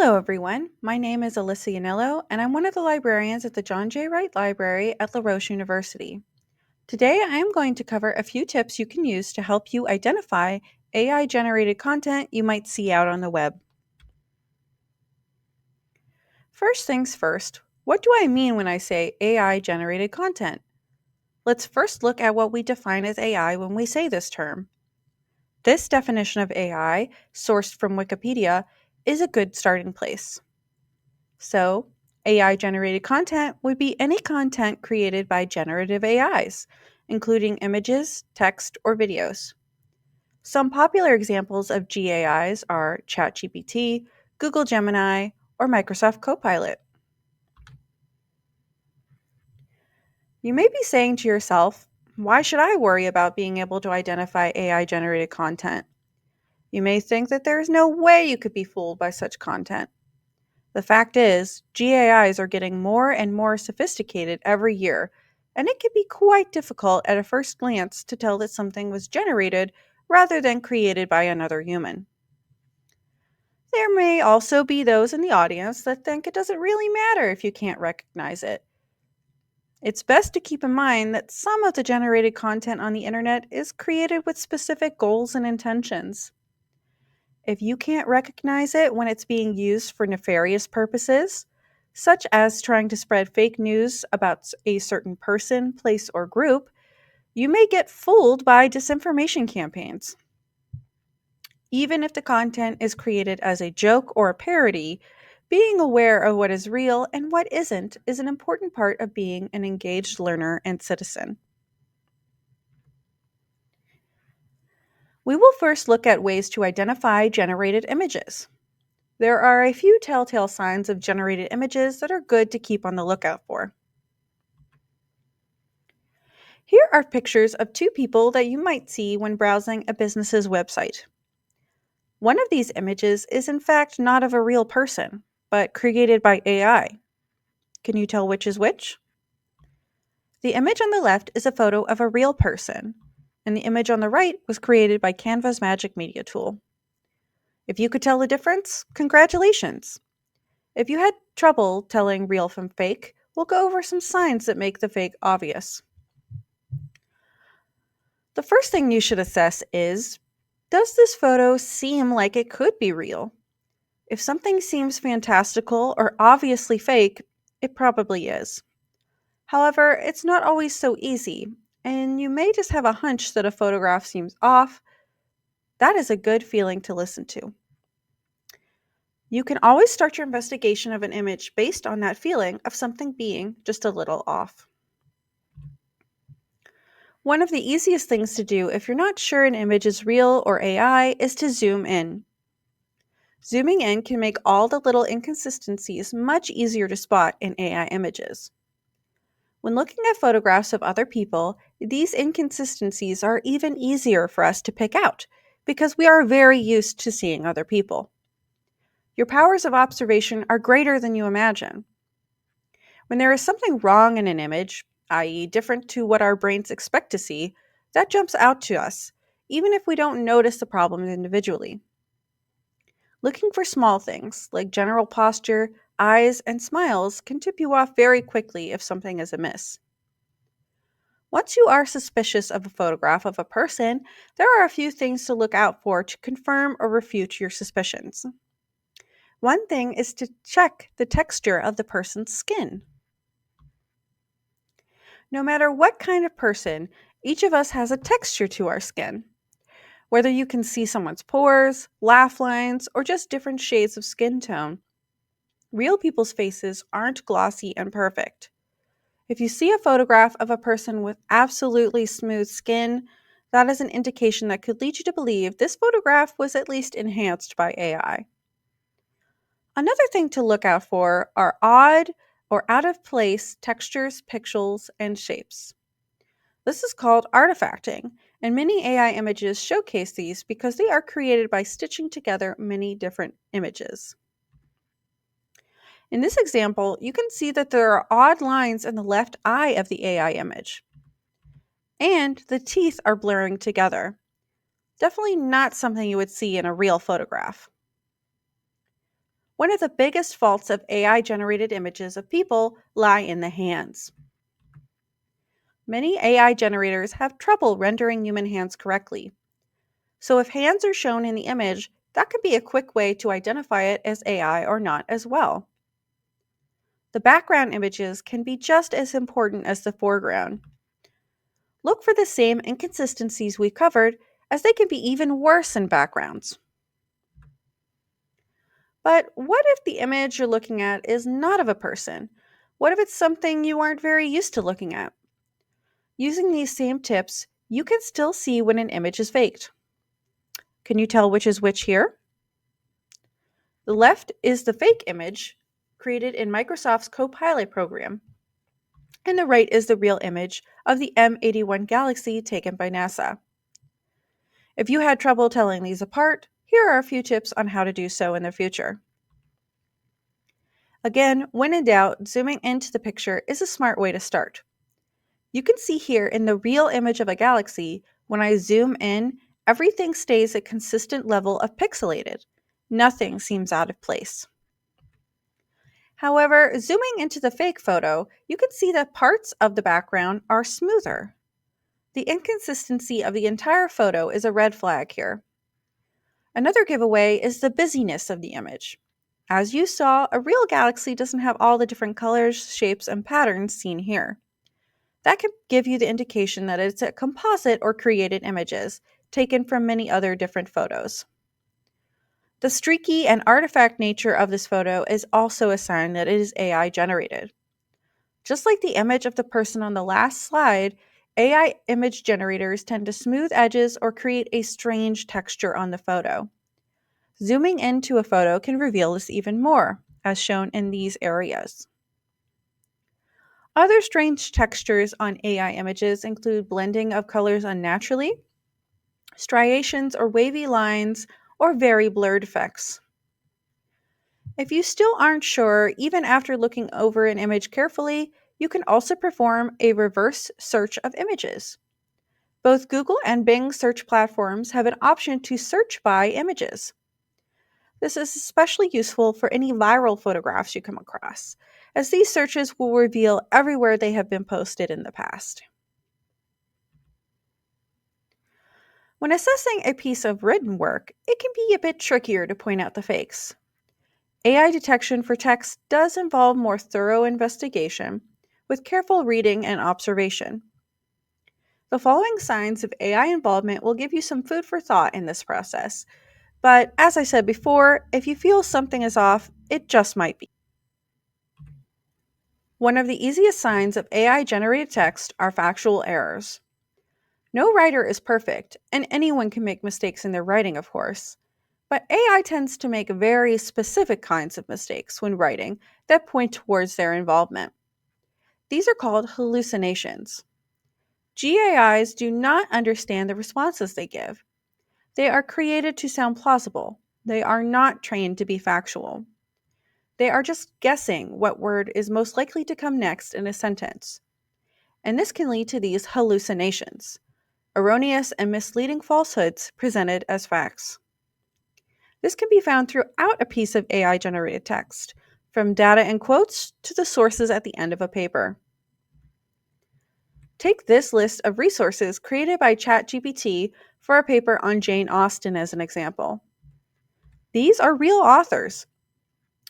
Hello, everyone. My name is Alyssa Yanello, and I'm one of the librarians at the John J. Wright Library at La Roche University. Today, I am going to cover a few tips you can use to help you identify AI generated content you might see out on the web. First things first, what do I mean when I say AI generated content? Let's first look at what we define as AI when we say this term. This definition of AI, sourced from Wikipedia, is a good starting place. So, AI generated content would be any content created by generative AIs, including images, text, or videos. Some popular examples of GAIs are ChatGPT, Google Gemini, or Microsoft Copilot. You may be saying to yourself, why should I worry about being able to identify AI generated content? You may think that there is no way you could be fooled by such content. The fact is, GAIs are getting more and more sophisticated every year, and it can be quite difficult at a first glance to tell that something was generated rather than created by another human. There may also be those in the audience that think it doesn't really matter if you can't recognize it. It's best to keep in mind that some of the generated content on the internet is created with specific goals and intentions. If you can't recognize it when it's being used for nefarious purposes, such as trying to spread fake news about a certain person, place, or group, you may get fooled by disinformation campaigns. Even if the content is created as a joke or a parody, being aware of what is real and what isn't is an important part of being an engaged learner and citizen. We will first look at ways to identify generated images. There are a few telltale signs of generated images that are good to keep on the lookout for. Here are pictures of two people that you might see when browsing a business's website. One of these images is in fact not of a real person, but created by AI. Can you tell which is which? The image on the left is a photo of a real person, and the image on the right was created by Canva's Magic Media tool. If you could tell the difference, congratulations! If you had trouble telling real from fake, we'll go over some signs that make the fake obvious. The first thing you should assess is, does this photo seem like it could be real? If something seems fantastical or obviously fake, it probably is. However, it's not always so easy, and you may just have a hunch that a photograph seems off. That is a good feeling to listen to. You can always start your investigation of an image based on that feeling of something being just a little off. One of the easiest things to do if you're not sure an image is real or AI is to zoom in. Zooming in can make all the little inconsistencies much easier to spot in AI images. When looking at photographs of other people, these inconsistencies are even easier for us to pick out because we are very used to seeing other people. Your powers of observation are greater than you imagine. When there is something wrong in an image, i.e., different to what our brains expect to see, that jumps out to us, even if we don't notice the problem individually. Looking for small things, like general posture, eyes, and smiles, can tip you off very quickly if something is amiss. Once you are suspicious of a photograph of a person, there are a few things to look out for to confirm or refute your suspicions. One thing is to check the texture of the person's skin. No matter what kind of person, each of us has a texture to our skin. Whether you can see someone's pores, laugh lines, or just different shades of skin tone, real people's faces aren't glossy and perfect. If you see a photograph of a person with absolutely smooth skin, that is an indication that could lead you to believe this photograph was at least enhanced by AI. Another thing to look out for are odd or out of place textures, pixels, and shapes. This is called artifacting, and many AI images showcase these because they are created by stitching together many different images. In this example, you can see that there are odd lines in the left eye of the AI image, and the teeth are blurring together. Definitely not something you would see in a real photograph. One of the biggest faults of AI generated images of people lie in the hands. Many AI generators have trouble rendering human hands correctly. So if hands are shown in the image, that could be a quick way to identify it as AI or not as well. The background images can be just as important as the foreground. Look for the same inconsistencies we've covered, as they can be even worse in backgrounds. But what if the image you're looking at is not of a person? What if it's something you aren't very used to looking at? Using these same tips, you can still see when an image is faked. Can you tell which is which here? The left is the fake image created in Microsoft's Copilot program, and the right is the real image of the M81 Galaxy taken by NASA. If you had trouble telling these apart, here are a few tips on how to do so in the future. Again, when in doubt, zooming into the picture is a smart way to start. You can see here in the real image of a galaxy, when I zoom in, everything stays a consistent level of pixelated. Nothing seems out of place. However, zooming into the fake photo, you can see that parts of the background are smoother. The inconsistency of the entire photo is a red flag here. Another giveaway is the busyness of the image. As you saw, a real galaxy doesn't have all the different colors, shapes, and patterns seen here. That can give you the indication that it's a composite or created images, taken from many other different photos. The streaky and artifact nature of this photo is also a sign that it is AI generated. Just like the image of the person on the last slide, AI image generators tend to smooth edges or create a strange texture on the photo. Zooming into a photo can reveal this even more, as shown in these areas. Other strange textures on AI images include blending of colors unnaturally, striations or wavy lines, or very blurred effects. If you still aren't sure, even after looking over an image carefully, you can also perform a reverse search of images. Both Google and Bing search platforms have an option to search by images. This is especially useful for any viral photographs you come across, as these searches will reveal everywhere they have been posted in the past. When assessing a piece of written work, it can be a bit trickier to point out the fakes. AI detection for text does involve more thorough investigation, with careful reading and observation. The following signs of AI involvement will give you some food for thought in this process, but as I said before, if you feel something is off, it just might be. One of the easiest signs of AI-generated text are factual errors. No writer is perfect, and anyone can make mistakes in their writing, of course. But AI tends to make very specific kinds of mistakes when writing that point towards their involvement. These are called hallucinations. GAIs do not understand the responses they give. They are created to sound plausible. They are not trained to be factual. They are just guessing what word is most likely to come next in a sentence. And this can lead to these hallucinations, erroneous and misleading falsehoods presented as facts. This can be found throughout a piece of AI-generated text, from data and quotes to the sources at the end of a paper. Take this list of resources created by ChatGPT for a paper on Jane Austen as an example. These are real authors,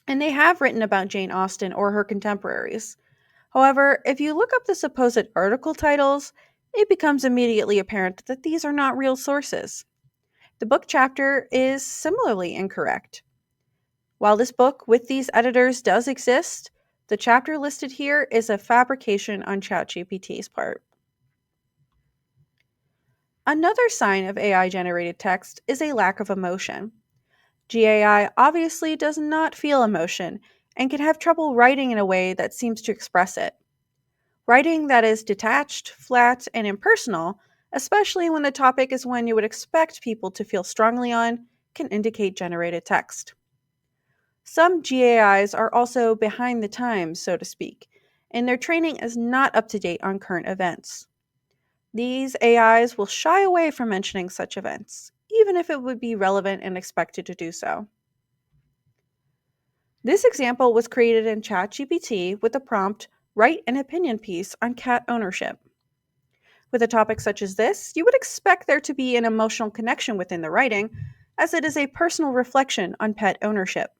and they have written about Jane Austen or her contemporaries. However, if you look up the supposed article titles, it becomes immediately apparent that these are not real sources. The book chapter is similarly incorrect. While this book with these editors does exist, the chapter listed here is a fabrication on ChatGPT's part. Another sign of AI-generated text is a lack of emotion. GAI obviously does not feel emotion and can have trouble writing in a way that seems to express it. Writing that is detached, flat, and impersonal, especially when the topic is one you would expect people to feel strongly on, can indicate generated text. Some GAIs are also behind the times, so to speak, and their training is not up to date on current events. These AIs will shy away from mentioning such events, even if it would be relevant and expected to do so. This example was created in ChatGPT with the prompt, "Write an opinion piece on cat ownership." With a topic such as this, you would expect there to be an emotional connection within the writing, as it is a personal reflection on pet ownership.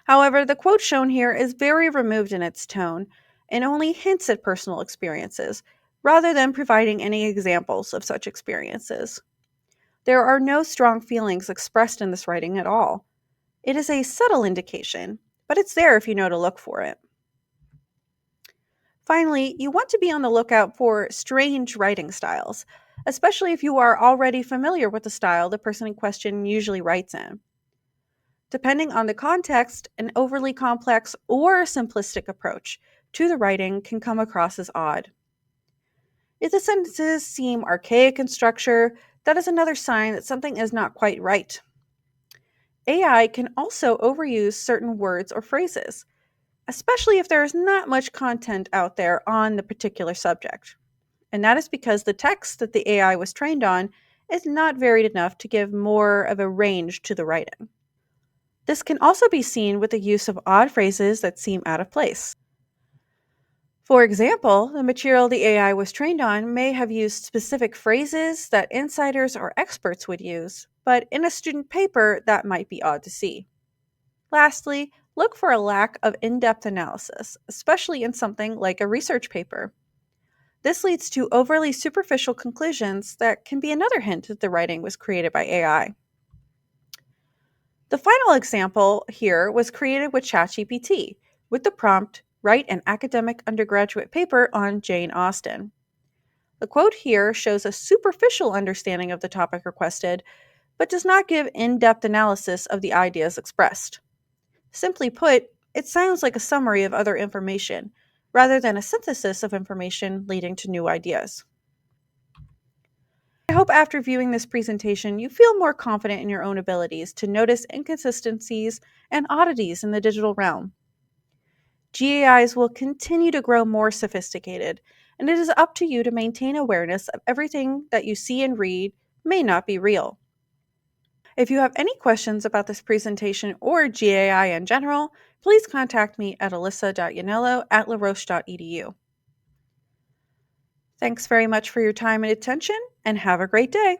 However, the quote shown here is very removed in its tone and only hints at personal experiences, rather than providing any examples of such experiences. There are no strong feelings expressed in this writing at all. It is a subtle indication, but it's there if you know to look for it. Finally, you want to be on the lookout for strange writing styles, especially if you are already familiar with the style the person in question usually writes in. Depending on the context, an overly complex or simplistic approach to the writing can come across as odd. If the sentences seem archaic in structure, that is another sign that something is not quite right. AI can also overuse certain words or phrases, especially if there is not much content out there on the particular subject. And that is because the text that the AI was trained on is not varied enough to give more of a range to the writing. This can also be seen with the use of odd phrases that seem out of place. For example, the material the AI was trained on may have used specific phrases that insiders or experts would use, but in a student paper, that might be odd to see. Lastly, look for a lack of in depth analysis, especially in something like a research paper. This leads to overly superficial conclusions that can be another hint that the writing was created by AI. The final example here was created with ChatGPT with the prompt, "Write an academic undergraduate paper on Jane Austen." The quote here shows a superficial understanding of the topic requested, but does not give in depth analysis of the ideas expressed. Simply put, it sounds like a summary of other information, rather than a synthesis of information leading to new ideas. I hope after viewing this presentation you feel more confident in your own abilities to notice inconsistencies and oddities in the digital realm. GAIs will continue to grow more sophisticated, and it is up to you to maintain awareness of everything that you see and read may not be real. If you have any questions about this presentation or GAI in general, please contact me at alyssa.yanello@laroche.edu. Thanks very much for your time and attention, and have a great day.